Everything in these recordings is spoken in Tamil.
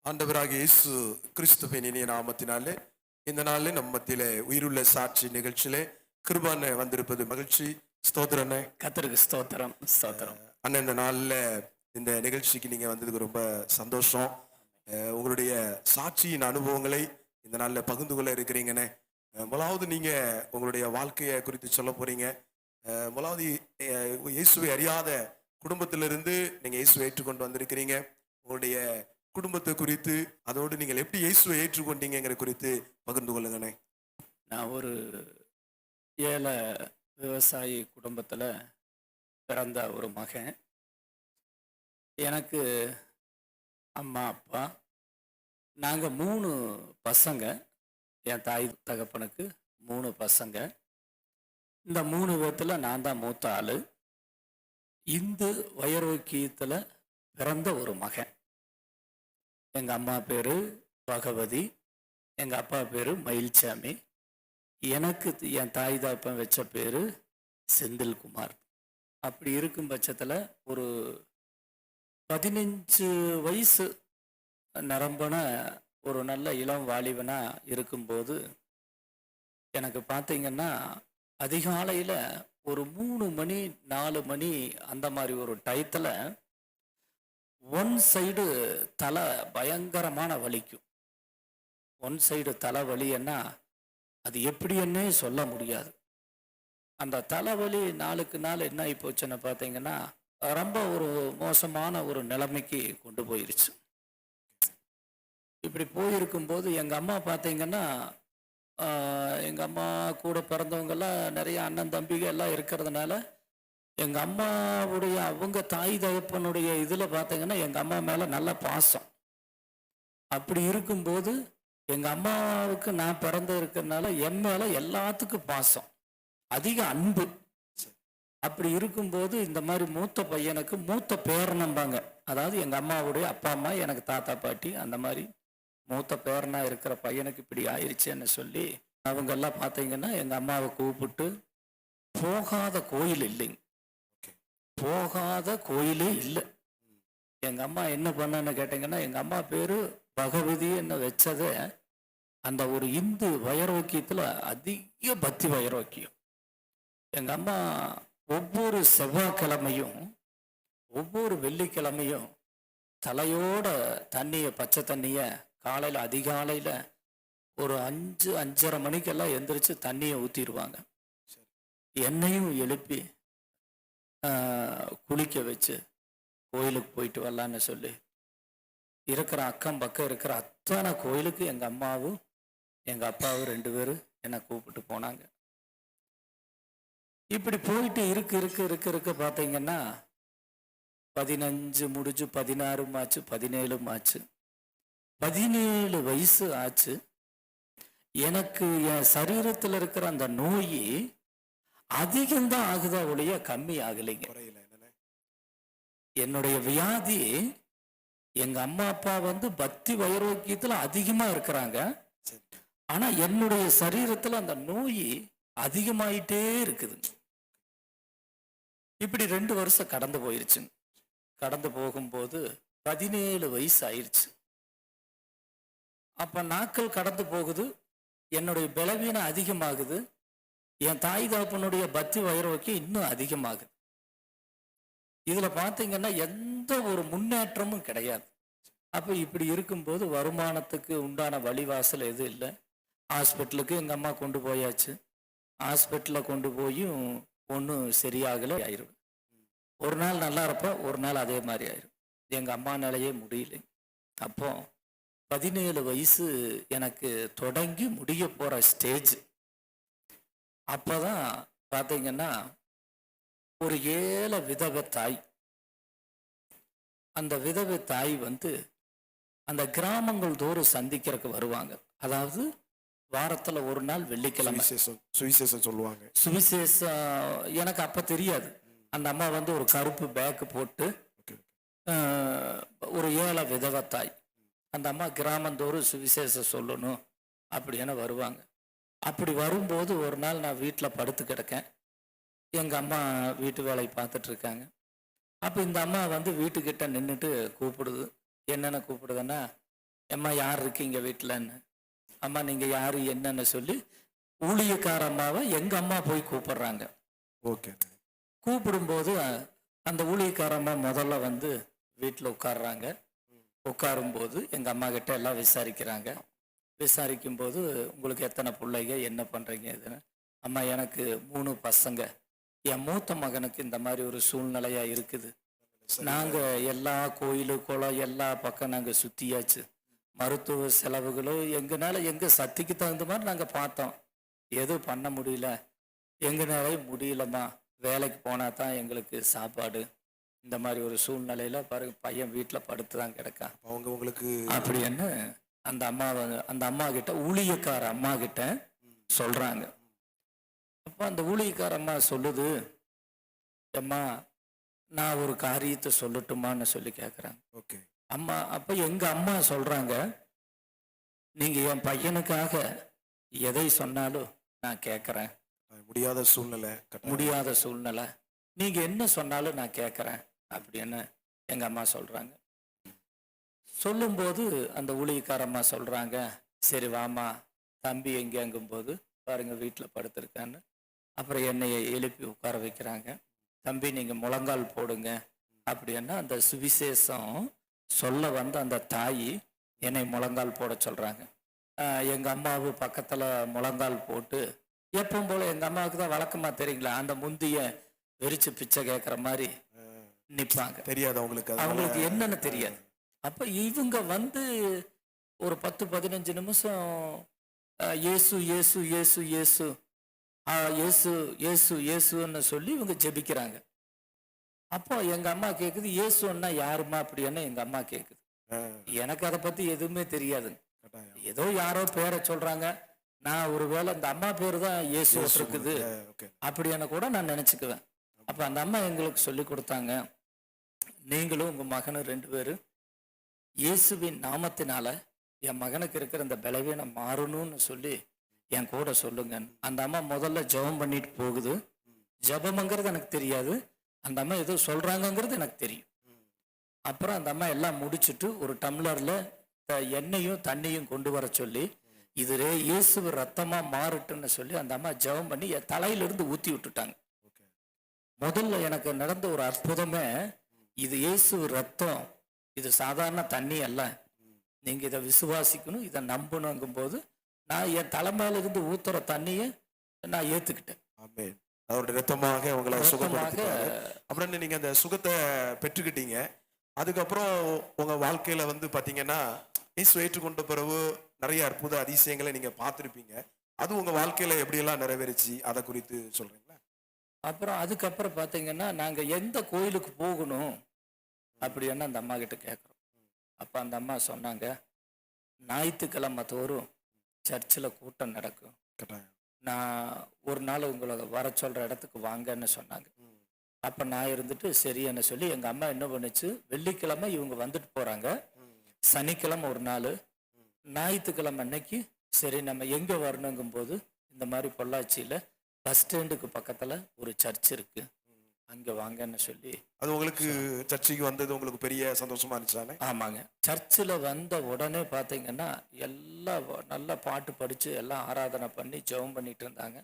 ஆண்டவராகிய இயேசு கிறிஸ்துவின் இனிய நாமத்தினாலே இந்த நாளில் நம்ம மத்தியிலே உயிருள்ள சாட்சி நிகழ்ச்சியிலே கிருபான வந்திருப்பது மகிழ்ச்சி. ஸ்தோத்திரனே, கர்த்தருக்கு ஸ்தோத்திரம் ஸ்தோத்திரம். அண்ணன் இந்த நாளில் இந்த நிகழ்ச்சிக்கு நீங்க வந்ததுக்கு ரொம்ப சந்தோஷம். உங்களுடைய சாட்சியின் அனுபவங்களை இந்த நாளில் பகிர்ந்து கொள்ள இருக்கிறீங்கண்ணே. முதலாவது நீங்க உங்களுடைய வாழ்க்கையை குறித்து சொல்ல போறீங்க. முதலாவது இயேசுவை அறியாத குடும்பத்திலிருந்து நீங்க இயேசுவை ஏற்றுக்கொண்டு வந்திருக்கிறீங்க. உங்களுடைய குடும்பத்தை குறித்து, அதோடு நீங்கள் எப்படி இயேசுவை ஏற்றுக்கொண்டீங்கிற குறித்து பகிர்ந்து கொள்ளுங்கண்ணே. நான் ஒரு ஏழை விவசாயி குடும்பத்தில் பிறந்த ஒரு மகன். எனக்கு அம்மா அப்பா, நாங்கள் 3 பசங்க. என் தாய் தகப்பனுக்கு 3 பசங்க. இந்த 3 பேர்த்தில் நான் தான் மூத்த ஆள். இந்து வயோக்கியத்தில் பிறந்த ஒரு மகன். எங்கள் அம்மா பேர் பகவதி, எங்கள் அப்பா பேர் மயில்சாமி. எனக்கு என் தாய் தகப்பன் வச்ச பேர் செந்தில்குமார். அப்படி இருக்கும் பட்சத்தில் ஒரு 15 வயசு நிரம்பின ஒரு நல்ல இளம் வாலிபனாக இருக்கும்போது எனக்கு பார்த்தீங்கன்னா அதிகாலையில் ஒரு 3 மணி 4 மணி அந்த மாதிரி ஒரு டயத்தில் ஒன் சைடு தலை பயங்கரமான வலிக்கும். ஒன் சைடு தலை வலின்னா அது எப்படின்னே சொல்ல முடியாது. அந்த தலைவலி நாளுக்கு நாள் என்ன ஆகி போச்சுன்னு பார்த்தீங்கன்னா ரொம்ப ஒரு மோசமான ஒரு நிலைமைக்கு கொண்டு போயிருச்சு. இப்படி போயிருக்கும்போது எங்கள் அம்மா பார்த்தீங்கன்னா, எங்கள் அம்மா கூட பிறந்தவங்கெல்லாம் நிறைய அண்ணன் தம்பிங்க எல்லாம் இருக்கிறதுனால எங்கள் அம்மாவுடைய அவங்க தாய் தகப்பனுடைய இதில் பார்த்தீங்கன்னா எங்கள் அம்மா மேலே நல்ல பாசம். அப்படி இருக்கும்போது எங்கள் அம்மாவுக்கு நான் பிறந்து இருக்கிறதுனால என் மேலே எல்லாத்துக்கும் பாசம், அதிக அன்பு. அப்படி இருக்கும்போது இந்த மாதிரி மூத்த பையனுக்கு மூத்த பேரனம்பாங்க, அதாவது எங்கள் அம்மாவுடைய அப்பா அம்மா எனக்கு தாத்தா பாட்டி, அந்த மாதிரி மூத்த பேரனா இருக்கிற பையனுக்கு இப்படி ஆயிடுச்சேன்னு சொல்லி அவங்கெல்லாம் பார்த்தீங்கன்னா எங்கள் அம்மாவை கூப்பிட்டு, போகாத கோயில் இல்லைங்க, போகாத கோயிலே இல்லை. எங்கள் அம்மா என்ன பண்ணன்னு கேட்டிங்கன்னா, எங்கள் அம்மா பேர் பகவதி என்ன வச்சதை அந்த ஒரு இந்து வைரோக்கியத்தில் அதிக பக்தி வைரோக்கியம். எங்கள் அம்மா ஒவ்வொரு செவ்வாய்க்கிழமையும் ஒவ்வொரு வெள்ளிக்கிழமையும் தலையோட தண்ணியை, பச்சை தண்ணியை காலையில் அதிகாலையில் ஒரு 5-5:30 மணிக்கெல்லாம் எந்திரிச்சு தண்ணியை ஊற்றிடுவாங்க. என்னையும் எழுப்பி குளிக்க வச்சு கோயிலுக்கு போயிட்டு வரலான்னு சொல்லி இருக்கிற அக்கம் பக்கம் இருக்கிற அத்தனை கோயிலுக்கு எங்கள் அம்மாவும் எங்கள் அப்பாவும் 2 பேரும் என்னை கூப்பிட்டு போனாங்க. இப்படி போயிட்டு இருக்க பார்த்தீங்கன்னா 15 முடிஞ்சு 16 ஆச்சு, 17 ஆச்சு, 17 வயசு ஆச்சு. எனக்கு என் சரீரத்தில் இருக்கிற அந்த நோய் அதிகம்தான் ஆகுதா ஒழிய கம்மி ஆகலைங்க. என்னுடைய வியாதி, எங்க அம்மா அப்பா பக்தி வைரோக்கியத்துல அதிகமா இருக்கிறாங்க, ஆனா என்னுடைய சரீரத்துல அந்த நோய் அதிகமாயிட்டே இருக்குது. இப்படி 2 வருஷம் கடந்து போயிருச்சுங்க. கடந்து போகும்போது 17 வயசு ஆயிடுச்சு. அப்ப நாட்கள் கடந்து போகுது, என்னுடைய பலவீனம் அதிகமாகுது, என் தாய் தகப்பனுடைய பக்தி வைரோக்கியம் இன்னும் அதிகமாகுது. இதுல பாத்தீங்கன்னா எந்த ஒரு முன்னேற்றமும் கிடையாது. அப்ப இப்படி இருக்கும்போது வருமானத்துக்கு உண்டான வழிவாசல் எதுவும் இல்லை. ஹாஸ்பிட்டலுக்கு எங்க அம்மா கொண்டு போயாச்சு. ஹாஸ்பிட்டலில் கொண்டு போயும் ஒன்றும் சரியாகலை, ஆயிரும். ஒரு நாள் நல்லா இருப்போம், ஒரு நாள் அதே மாதிரி ஆயிரும். எங்க அம்மா நிலையே முடியல. அப்போ 17 வயசு எனக்கு தொடங்கி முடிய போற ஸ்டேஜ். அப்பதான் பார்த்தீங்கன்னா ஒரு ஏழை விதவை தாய், அந்த விதவை தாய் அந்த கிராமங்கள் தோறும் சந்திக்கிறதுக்கு வருவாங்க. அதாவது வாரத்துல ஒரு நாள் வெள்ளிக்கிழமை சுவிசேஷம் சொல்லுவாங்க. சுவிசேஷம் எனக்கு அப்ப தெரியாது. அந்த அம்மா ஒரு கருப்பு பேக்கு போட்டு ஒரு ஏழை விதவை தாய், அந்த அம்மா கிராமந்தோறும் சுவிசேஷம் சொல்லணும் அப்படின்னு வருவாங்க. அப்படி வரும்போது ஒரு நாள் நான் வீட்டில் படுத்து கிடக்கேன். எங்கள் அம்மா வீட்டு வேலையை பார்த்துட்டு இருக்காங்க. அப்போ இந்த அம்மா வீட்டுக்கிட்ட நின்றுட்டு கூப்பிடுது. என்னென்ன கூப்பிடுதுன்னா, அம்மா யார் இருக்கீங்க வீட்டிலன்னு. அம்மா நீங்கள் யார் என்னன்னு சொல்லி ஊழியக்கார அம்மாவை எங்கள் அம்மா போய் கூப்பிடுறாங்க. ஓகே. கூப்பிடும்போது அந்த ஊழியக்கார அம்மா முதல்ல வந்து வீட்டில் உட்காடுறாங்க. உட்காரும்போது எங்கள் அம்மா கிட்ட எல்லாம் விசாரிக்கிறாங்க. விசாரிக்கும்போது உங்களுக்கு எத்தனை பிள்ளைங்க, என்ன பண்ணுறீங்க இதுன்னு. அம்மா எனக்கு 3 பசங்க. என் மூத்த மகனுக்கு இந்த மாதிரி ஒரு சூழ்நிலையாக இருக்குது. நாங்கள் எல்லா கோயிலு குளம் எல்லா பக்கம் நாங்கள் சுற்றியாச்சு. மருத்துவ செலவுகளும் எங்களால் எங்கள் சக்திக்கு தகுந்த மாதிரி நாங்கள் பார்த்தோம். எதுவும் பண்ண முடியல. எங்களாலே முடியலம்மா. வேலைக்கு போனால் தான் எங்களுக்கு சாப்பாடு. இந்த மாதிரி ஒரு சூழ்நிலையில் பாருங்க, பையன் வீட்டில் படுத்து தான் கிடக்கான். அவங்க உங்களுக்கு அப்படின்னு அந்த அம்மா கிட்ட, ஊழியக்கார அம்மா கிட்ட சொல்கிறாங்க. அப்போ அந்த ஊழியக்கார அம்மா சொல்லுது, அம்மா நான் ஒரு காரியத்தை சொல்லட்டுமான்னு சொல்லி கேட்குறாங்க. ஓகே. அம்மா அப்போ எங்கள் அம்மா சொல்கிறாங்க, நீங்கள் என் பையனுக்காக எதை சொன்னாலும் நான் கேட்குறேன். முடியாத சூழ்நிலை, முடியாத சூழ்நிலை, நீங்கள் என்ன சொன்னாலும் நான் கேட்குறேன் அப்படின்னு எங்கள் அம்மா சொல்கிறாங்க. சொல்லும்போது அந்த ஊழியக்காரம்மா சொல்கிறாங்க, சரி வாமா தம்பி எங்கேங்கும்போது பாருங்க வீட்டில் படுத்திருக்கான்னு. அப்புறம் என்னையை எழுப்பி உட்கார வைக்கிறாங்க. தம்பி நீங்கள் முழங்கால் போடுங்க அப்படின்னா அந்த சுவிசேஷம் சொல்ல வந்த அந்த தாய் என்னை முழங்கால் போட சொல்கிறாங்க. எங்கள் அம்மாவு பக்கத்தில் முழங்கால் போட்டு, எப்பவும் போல் எங்கள் அம்மாவுக்கு தான் வழக்கமாக தெரியுங்களா, அந்த முந்திய வெறிச்சு பிச்சை கேட்குற மாதிரி நிற்பாங்க. தெரியாது அவங்களுக்கு, அவங்களுக்கு என்னன்னு தெரியாது. அப்போ இவங்க வந்து ஒரு 10-15 நிமிஷம் இயேசு இயேசு இயேசு இயேசு இயேசு இயேசு இயேசுன்னு சொல்லி இவங்க ஜெபிக்கிறாங்க. அப்போ எங்கள் அம்மா கேட்குது, இயேசுன்னா யாருமா அப்படின்னு எங்கள் அம்மா கேட்குது. எனக்கு அதை பற்றி எதுவுமே தெரியாது. ஏதோ யாரோ பேரை சொல்கிறாங்க, நான் ஒருவேளை இந்த அம்மா பேர் தான் இயேசு இருக்குது அப்படின்னு கூட நான் நினச்சிக்குவேன். அப்போ அந்த அம்மா எங்களுக்கு சொல்லி கொடுத்தாங்க, நீங்களும் உங்கள் மகனும் 2 பேரும் இயேசுவின் நாமத்தினால என் மகனுக்கு இருக்கிற இந்த பலவீனம் மாறணும்னு சொல்லி என் கூட சொல்லுங்க. அந்த அம்மா முதல்ல ஜெபம் பண்ணிட்டு போகுது. ஜெபம்ங்கிறது எனக்கு தெரியாது, அந்த அம்மா ஏதோ சொல்றாங்கங்கிறது எனக்கு தெரியும். அப்புறம் அந்த அம்மா எல்லாம் முடிச்சுட்டு ஒரு டம்ளர்ல எண்ணெயும் தண்ணியும் கொண்டு வர சொல்லி, இது இயேசு ரத்தமா மாறட்டுன்னு சொல்லி அந்த அம்மா ஜெபம் பண்ணி என் தலையிலிருந்து ஊத்தி விட்டுட்டாங்க. முதல்ல எனக்கு நடந்த ஒரு அற்புதமே, இது இயேசு ரத்தம், இது சாதாரண தண்ணி அல்ல, நீங்க இதை விசுவாசிக்கணும், இதை நம்பணுங்கும் போது நான் என் தலைமையில இருந்து ஊத்துற தண்ணியை நான் ஏத்துக்கிட்டேன். அவருடைய ரத்தமாக உங்களை சுகப்படுத்திட்டாரு. அப்புறம் நீங்க அந்த சுகத்தை பெற்றுக்கிட்டீங்க. அதுக்கப்புறம் உங்க வாழ்க்கையில வந்து பாத்தீங்கன்னா இயேசு ஏற்றுக்கொண்ட பிறகு நிறைய அற்புத அதிசயங்களை நீங்க பார்த்திருப்பீங்க. அது உங்க வாழ்க்கையில எப்படி எல்லாம் நிறைவேறிச்சு, அதை குறித்து சொல்றீங்களா? அப்புறம் அதுக்கப்புறம் பாத்தீங்கன்னா நாங்க எந்த கோயிலுக்கு போகணும் அப்படின்னு அந்த அம்மா கிட்ட கேட்குறோம். அப்ப அந்த அம்மா சொன்னாங்க, ஞாயிற்றுக்கிழமை தோறும் சர்ச்சில் கூட்டம் நடக்கும், நான் ஒரு நாள் உங்களை வர சொல்ற இடத்துக்கு வாங்கன்னு சொன்னாங்க. அப்ப நான் இருந்துட்டு சரி என்ன சொல்லி எங்க அம்மா என்ன பண்ணுச்சு, வெள்ளிக்கிழமை இவங்க வந்துட்டு போறாங்க, சனிக்கிழமை ஒரு நாள், ஞாயிற்றுக்கிழமை அன்னைக்கு சரி நம்ம எங்க வரணுங்கும் போது இந்த மாதிரி பொள்ளாச்சியில பஸ் ஸ்டாண்டுக்கு பக்கத்துல ஒரு சர்ச் இருக்கு, அங்க வாங்கன்னு சொல்லி. அது உங்களுக்கு சர்ச்சுக்கு வந்தது உங்களுக்கு பெரிய சந்தோஷமா இருந்துச்சானே? ஆமாங்க. சர்ச்சில் வந்த உடனே பார்த்தீங்கன்னா எல்லாம் நல்லா பாட்டு படித்து எல்லாம் ஆராதனை பண்ணி ஜெபம் பண்ணிட்டு இருந்தாங்க.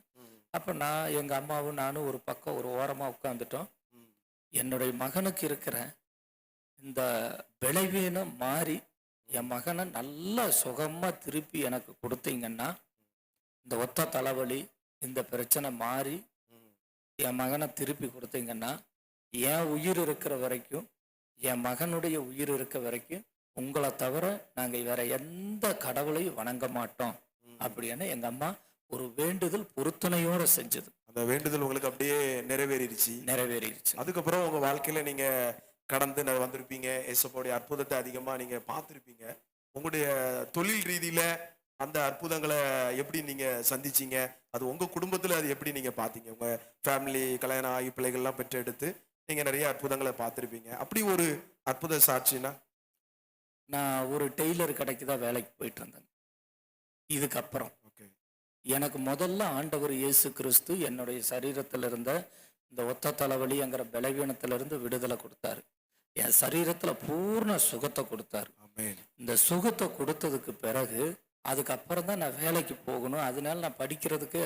அப்போ நான் எங்கள் அம்மாவும் நானும் ஒரு பக்கம் ஒரு ஓரமாக உட்காந்துட்டோம். என்னுடைய மகனுக்கு இருக்கிற இந்த பலவீனம் மாறி என் மகனை நல்லா சுகமாக திருப்பி எனக்கு கொடுத்தீங்கன்னா, இந்த ஒத்த தலைவலி இந்த பிரச்சனை மாறி என் மகனை திருப்பி கொடுத்தீங்கன்னா, என் உயிர் இருக்கிற வரைக்கும், என் மகனுடைய உயிர் இருக்க வரைக்கும் உங்களை தவிர நாங்கள் வேற எந்த கடவுளையும் வணங்க மாட்டோம் அப்படின்னு எங்க அம்மா ஒரு வேண்டுதல் பொருத்தனையோட செஞ்சது. அந்த வேண்டுதல் உங்களுக்கு அப்படியே நிறைவேறிடுச்சு. அதுக்கப்புறம் உங்க வாழ்க்கையில நீங்க கடந்து வந்திருப்பீங்க. இயேசுவோடைய அற்புதத்தை அதிகமா நீங்க பார்த்திருப்பீங்க. உங்களுடைய தொழில் ரீதியில அந்த அற்புதங்களை எப்படி நீங்க சந்திச்சீங்க, அது உங்க குடும்பத்துல அது எப்படி நீங்க பாத்தீங்க? உங்க ஃபேமிலி கல்யாணம் ஆகி பிள்ளைகள்லாம் பெற்றெடுத்து நீங்க நிறைய அற்புதங்களை பார்த்திருப்பீங்க. அப்படி ஒரு அற்புத சாட்சினா, நான் ஒரு டெய்லர் கடைக்கு தான் வேலைக்கு போயிட்டு இருந்தேன். இதுக்கப்புறம் எனக்கு முதல்ல ஆண்டவர் இயேசு கிறிஸ்து என்னுடைய சரீரத்தில் இருந்த இந்த ஒத்த தலைவலிங்கிற பலவீனத்திலிருந்து விடுதலை கொடுத்தாரு. என் சரீரத்துல பூர்ண சுகத்தை கொடுத்தாரு. ஆமென். இந்த சுகத்தை கொடுத்ததுக்கு பிறகு அதுக்கப்புறம் தான் நான் வேலைக்கு போகணும். அதனால நான் படிக்கிறதுக்கு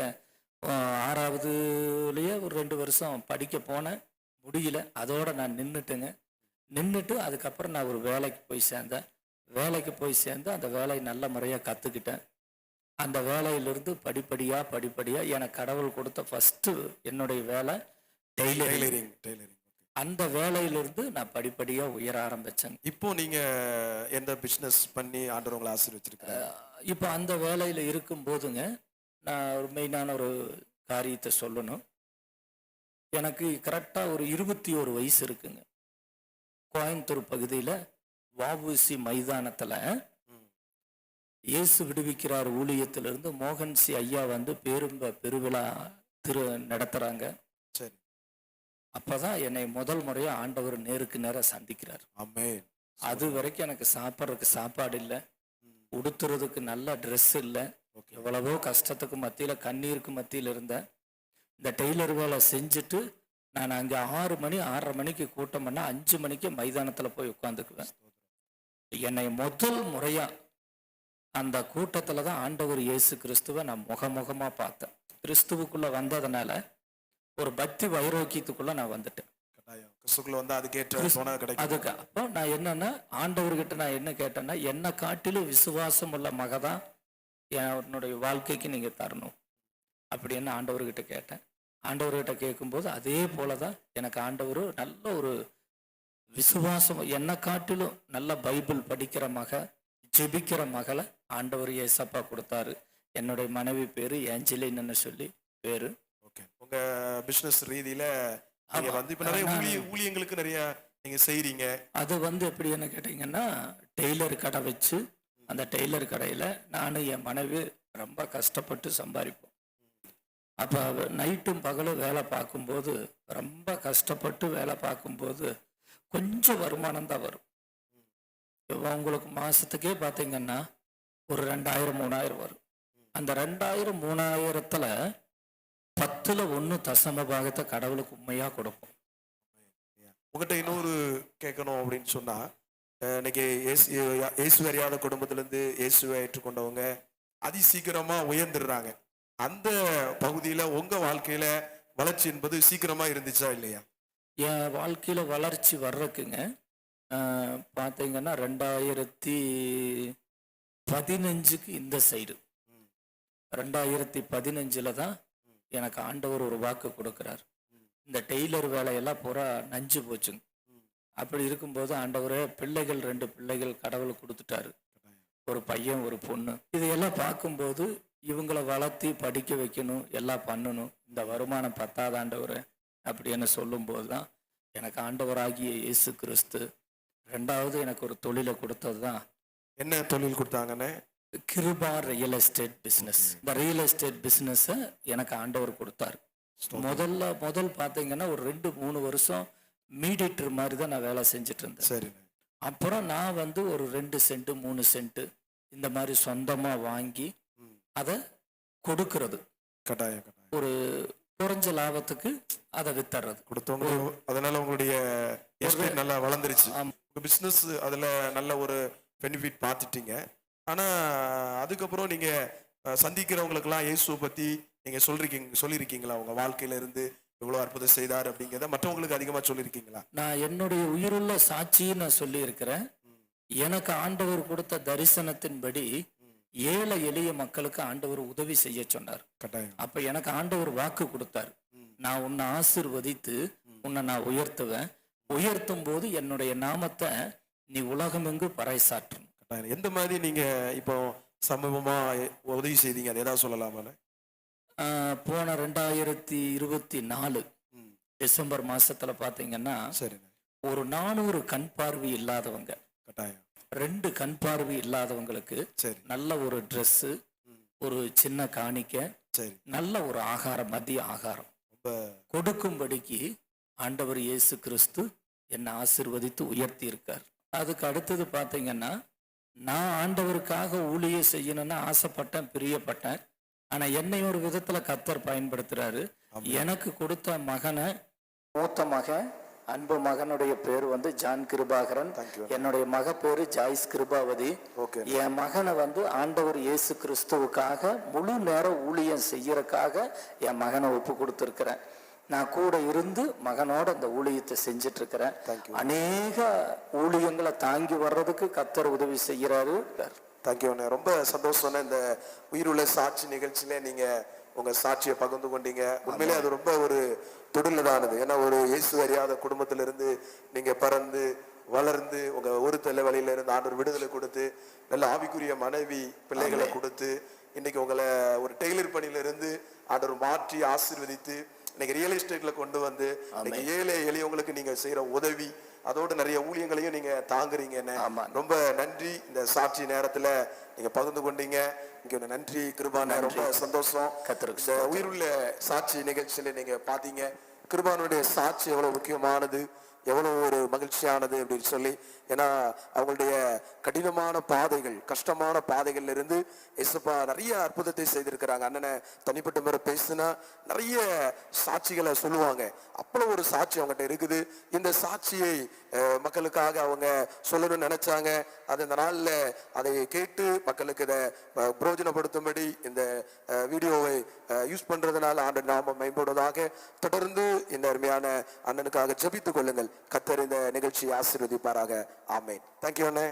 6வதுலேயே ஒரு 2 வருஷம் படிக்க போனேன், முடியல. அதோட நான் நின்றுட்டு அதுக்கப்புறம் நான் ஒரு வேலைக்கு போய் சேர்ந்தேன். வேலைக்கு போய் சேர்ந்து அந்த வேலையை நல்ல முறையாக கற்றுக்கிட்டேன். அந்த வேலையிலிருந்து படிப்படியாக எனக்கு கடவுள் கொடுத்த ஃபஸ்ட்டு என்னுடைய வேலை டெய்லரிங். டெய்லரிங். அந்த வேலையிலிருந்து நான் படிப்படியாக உயர ஆரம்பித்தேன். இப்போ நீங்க எந்த பிசினஸ் பண்ணி ஆண்டவர் உங்களை ஆசீர்வச்சிருக்காரு? இப்போ அந்த வேலையில் இருக்கும்போதுங்க, நான் ஒரு மெயினான ஒரு காரியத்தை சொல்லணும். எனக்கு கரெக்டாக ஒரு 21 வயசு இருக்குங்க. கோயம்புத்தூர் பகுதியில் வஉசி மைதானத்தில் இயேசு விடுவிக்கிறார் ஊழியத்திலிருந்து மோகன்சி ஐயா வந்து பெருவிழா நடத்துகிறாங்க. சரி. அப்பதான் என்னை முதல் முறையா ஆண்டவர் நேருக்கு நேர சந்திக்கிறார். ஆமென். அது வரைக்கும் எனக்கு சாப்பிட்றதுக்கு சாப்பாடு இல்லை, உடுத்துறதுக்கு நல்ல ட்ரெஸ் இல்லை. எவ்வளவோ கஷ்டத்துக்கு மத்தியில் கண்ணீருக்கு மத்தியில் இருந்தேன். இந்த டெய்லர் வேலை செஞ்சுட்டு நான் அங்கே 6:30 மணிக்கு கூட்டம் பண்ண 5 மணிக்கு மைதானத்தில் போய் உட்காந்துக்குவேன். என்னை முதல் முறையா அந்த கூட்டத்தில் தான் ஆண்டவர் இயேசு கிறிஸ்துவை நான் முகமுகமாக பார்த்தேன். கிறிஸ்துவுக்குள்ள வந்ததுனால ஒரு பக்தி வைரோக்கியத்துக்குள்ள நான் வந்துட்டேன். கிறிஸ்துக்குள்ள வந்து அதுக்கேற்ற துணை கிடைக்கும். அதுக்கு அப்போ நான் என்னன்னா ஆண்டவர்கிட்ட நான் என்ன கேட்டேன்னா, என்னை காட்டிலும் விசுவாசம் உள்ள மகதான் என்னுடைய வாழ்க்கைக்கு நீங்க தரணும் அப்படின்னு ஆண்டவர்கிட்ட கேட்டேன். ஆண்டவர்கிட்ட கேட்கும்போது அதே போலதான் எனக்கு ஆண்டவர் நல்ல ஒரு விசுவாசம், என்னை காட்டிலும் நல்ல பைபிள் படிக்கிற ஜெபிக்கிற மகளை ஆண்டவர் ஏசப்பா கொடுத்தாரு. என்னுடைய மனைவி பேரு ஏஞ்சலின்னு சொல்லி பேரு. ஓகே. உங்க பிசினஸ் ரீதியில நீங்க வந்து இப்ப நிறைய ஊழியங்களுக்கு நிறைய நீங்க செய்றீங்க. அது வந்து எப்படின்னு கேட்டீங்கன்னா, டெய்லர் கடை வச்சு அந்த டெய்லர் கடையில நானும் என் மனைவி ரொம்ப கஷ்டப்பட்டு சம்பாதிப்போம். அப்போ நைட்டும் பகலும் வேலை பார்க்கும்போது, ரொம்ப கஷ்டப்பட்டு வேலை பார்க்கும்போது கொஞ்சம் வருமானம் தான் வரும். உங்களுக்கு மாசத்துக்கே பார்த்தீங்கன்னா ஒரு 2000-3000 வரும். அந்த 2000-3000த்துல 10ல் 1 தசம பாகத்தை கடவுளுக்கு உண்மையா கொடுப்போம். உங்ககிட்ட இன்னொரு கேட்கணும் அப்படின்னு சொன்னா, இன்னைக்கு இயேசு அறியாத குடும்பத்துல இருந்து இயேசுவை ஏற்றுக்கொண்டவங்க அதி சீக்கிரமா உயர்ந்துடுறாங்க. அந்த பகுதியில உங்க வாழ்க்கையில வளர்ச்சி என்பது சீக்கிரமா இருந்துச்சா இல்லையா? என் வாழ்க்கையில வளர்ச்சி வர்றதுக்குங்க பார்த்தீங்கன்னா 2015க்கு இந்த சைடு 2015ல் தான் எனக்கு ஆண்டவர் ஒரு வாக்கு கொடுக்குறார். இந்த டெய்லர் வேலையெல்லாம் பூரா நஞ்சு போச்சுங்க. அப்படி இருக்கும்போது ஆண்டவரே 2 பிள்ளைகள் கடவுள் கொடுத்துட்டாரு, ஒரு பையன் ஒரு பொண்ணு. இதையெல்லாம் பார்க்கும்போது இவங்களை வளர்த்தி படிக்க வைக்கணும், எல்லாம் பண்ணணும், இந்த வருமானம் பத்தாத ஆண்டவரே அப்படின்னு சொல்லும்போது தான் எனக்கு ஆண்டவராகிய இயேசு கிறிஸ்து 2வது எனக்கு ஒரு தொழிலை கொடுத்தது தான். என்ன தொழில் கொடுத்தாங்கன்னு? Kiruba real estate business. இந்த ரியல் எஸ்டேட் பிஸ்னஸை எனக்கு ஆண்டவர் கொடுத்தாரு. முதல் பார்த்தீங்கன்னா ஒரு 2-3 வருஷம் மீடியேட்டர் மாதிரி தான் நான் வேலை செஞ்சுட்டு இருந்தேன். சரி. அப்புறம் நான் வந்து ஒரு 2 சென்ட் 3 சென்ட் இந்த மாதிரி சொந்தமா வாங்கி அதை கொடுக்கறது, கட்டாயம் ஒரு குறைஞ்ச லாபத்துக்கு அதை வித்தர்றது கொடுத்தவங்க. அதனால உங்களுடைய எஸ்டேட் நல்லா வளர்ந்துருச்சு. உங்க பிசினஸ் அதுல நல்ல ஒரு பெனிஃபிட் பார்த்துட்டீங்க. ஆனா அதுக்கப்புறம் நீங்க சந்திக்கிறவங்களுக்கெல்லாம் இயேசுவை பத்தி நீங்க சொல்லியிருக்கீங்களா? உங்க வாழ்க்கையில இருந்து இவ்வளவு அற்புதம் செய்தார் அப்படிங்கிறத மற்றவங்களுக்கு அதிகமா சொல்லியிருக்கீங்களா? நான் என்னுடைய உயிருள்ள சாட்சியை நான் சொல்லி இருக்கிறேன். எனக்கு ஆண்டவர் கொடுத்த தரிசனத்தின்படி ஏழை எளிய மக்களுக்கு ஆண்டவர் உதவி செய்ய சொன்னார். அப்ப எனக்கு ஆண்டவர் வாக்கு கொடுத்தார், நான் உன்னை ஆசீர்வதித்து உன்னை நான் உயர்த்துவேன், உயர்த்தும் போது என்னுடைய நாமத்தை நீ உலகமெங்கு பறைசாற்றணும். எந்த மாதிரி நீங்க இப்போ சமூகமா உதவி செய்தீங்க, அதை ஏதாவது சொல்லலாமா? போன 2024 டிசம்பர் மாசத்துல பாத்தீங்கன்னா ஒரு 400 கண் பார்வை இல்லாதவங்க, 2 கண் பார்வை இல்லாதவங்களுக்கு நல்ல ஒரு ட்ரெஸ், ஒரு சின்ன காணிக்க, நல்ல ஒரு ஆகாரம், மதிய ஆகாரம் கொடுக்கும்படிக்கு ஆண்டவர் இயேசு கிறிஸ்து என்னை ஆசீர்வதித்து உயர்த்தி இருக்கார். அதுக்கு அடுத்தது பாத்தீங்கன்னா, நான் ஆண்டவருக்காக ஊழியம் செய்யணும்னு ஆசைப்பட்டேன், பிரியப்பட்டேன். ஆனா என்னை ஒரு விதத்துல கர்த்தர் பயன்படுத்துறாரு. எனக்கு கொடுத்த மகனை, மூத்த மகன் அன்பு மகனுடைய பேர் வந்து ஜான் கிருபாகரன். என்னுடைய மக பேரு ஜாய்ஸ் கிருபாவதி. என் மகனை வந்து ஆண்டவர் இயேசு கிறிஸ்துவுக்காக முழு நேர ஊழியம் செய்யறதுக்காக என் மகனை ஒப்பு கொடுத்துருக்கிறேன். நான் கூட இருந்து மகனோட அந்த ஊழியத்தை செஞ்சிட்டு இருக்கிறேன். அநேக ஊழியங்களை தாங்கி வர்றதுக்கு கர்த்தர் உதவி செய்யறாரு. தேங்க்யூ. ரொம்ப சந்தோஷம். இந்த உயிருள்ள சாட்சி நிகழ்ச்சியில நீங்க உங்க சாட்சியை பகிர்ந்து கொண்டீங்க. உண்மையிலே அது ரொம்ப ஒரு தொடுலதானது. ஏன்னா ஒரு இயேசு அறியாத குடும்பத்திலிருந்து நீங்க பிறந்து வளர்ந்து உங்க ஒரு தலைவலியில இருந்து ஆண்டவர் விடுதலை கொடுத்து நல்ல ஆவிக்குரிய மனைவி பிள்ளைகளை கொடுத்து இன்னைக்கு உங்களை ஒரு டெய்லர் பணியில இருந்து ஆண்டவர் மாற்றி ஆசீர்வதித்து இன்னைக்கு ரியல் எஸ்டேட்ல கொண்டு வந்து இன்னைக்கு ஏழை எளியவங்களுக்கு நீங்க செய்யற உதவி அதோட நிறைய ஊழியங்களையும் நீங்க தாங்குறீங்கன்னு ரொம்ப நன்றி. இந்த சாட்சி நேரத்துல நீங்க பகிர்ந்து கொண்டீங்க. இங்க நன்றி கிருபான. ரொம்ப சந்தோஷம். இந்த உயிருள்ள சாட்சி நிகழ்ச்சியில நீங்க பாத்தீங்க கிருபானுடைய சாட்சி எவ்வளவு முக்கியமானது, எவ்வளவு ஒரு மகிழ்ச்சியானது அப்படின்னு சொல்லி. ஏன்னா அவங்களுடைய கடினமான பாதைகள், கஷ்டமான பாதைகள்ல இருந்து இயேசுப்பா நிறைய அற்புதத்தை செய்திருக்கிறாங்க. அண்ணனை தனிப்பட்ட முறை பேசினா நிறைய சாட்சிகளை சொல்லுவாங்க. அவ்வளவு ஒரு சாட்சி அவங்ககிட்ட இருக்குது. இந்த சாட்சியை மக்களுக்காக அவங்க சொல்லணும்னு நினைச்சாங்க. அது இந்த நாள்ல அதை கேட்டு மக்களுக்கு இதை பிரயோஜனப்படுத்தும்படி இந்த வீடியோவை யூஸ் பண்றதுனால ஆண்டவர் நாமம் மேம்படுவதாக. தொடர்ந்து இந்த அருமையான அண்ணனுக்காக ஜெபித்துக் கொள்ளுங்கள். கர்த்தர் இந்த நிகழ்ச்சியை ஆசீர்வதிப்பாராக. ஆமென். தேங்க்யூ அண்ணே.